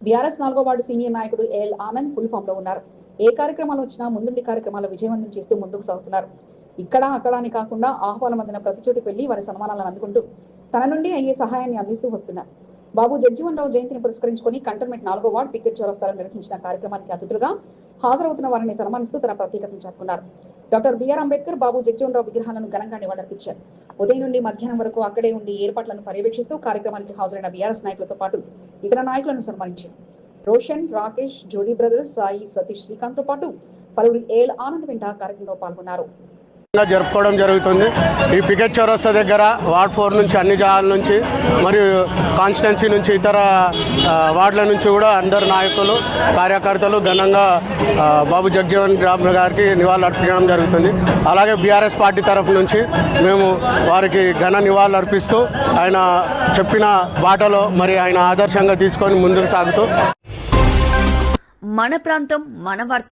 BRS 4వ ward senior నాయకుడు AL Anand full form లో ఉన్నారు. ఏ కార్యక్రమాలు వచ్చినా ముందుండి కార్యక్రమాలు విజయవంతం చేస్తూ ముందుకు సాగుతున్నారు. ఇక్కడ అక్కడ అని కాకుండా ఆహ్వానం అందిన ప్రతి చోటికి వెళ్లి వారి సన్మానాలను అందుకుంటూ తన నుండి అయ్యే సహాయాన్ని అందిస్తూ వస్తున్నారు. బాబు జగజీవన్ రావు జయంతిని పురస్కరించుకుని కంటోన్మెంట్ 4వ వార్డు పికెట్ చౌరస్తాలో నిర్వహించిన కార్యక్రమానికి అతిథులుగా హాజరవుతున్న వారిని సన్మానిస్తూ తన ప్రత్యేకతను చాటుకున్నారు. డాక్టర్ బిఆర్ అంబేద్కర్, బాబు జగజీవన్ రావు విగ్రహాలను ఘనంగా నివాళులర్పించారు. ఉదయం నుండి మధ్యాహ్నం వరకు అక్కడే ఉండి ఏర్పాట్లను పర్యవేక్షిస్తూ కార్యక్రమానికి హాజరైన బీఆర్ఎస్ నాయకులతో పాటు ఇతర నాయకులను సన్మానించారు. రోషన్, రాకేష్, జోడీ బ్రదర్స్, సాయి, సతీష్, శ్రీకాంత్ తో పాటు పలువురు ఏఎల్ ఆనంద్ వెంట కార్యక్రమంలో పాల్గొన్నారు. జరుపుకోవడం జరుగుతుంది. ఈ పికెట్ చౌరస్తా దగ్గర వార్డ్ 4 నుంచి అన్ని జిల్లాల నుంచి మరియు కాన్స్టిట్యున్సీ నుంచి ఇతర వార్డుల నుంచి కూడా అందరు నాయకులు కార్యకర్తలు ఘనంగా బాబు జగజీవన్ రామ్ గారికి నివాళులు అర్పించడం జరుగుతుంది. అలాగే బీఆర్ఎస్ పార్టీ తరఫు నుంచి మేము వారికి ఘన నివాళులు అర్పిస్తూ ఆయన చెప్పిన బాటలో మరి ఆయన ఆదర్శంగా తీసుకొని ముందుకు సాగుతూ మన ప్రాంతం మన వార్త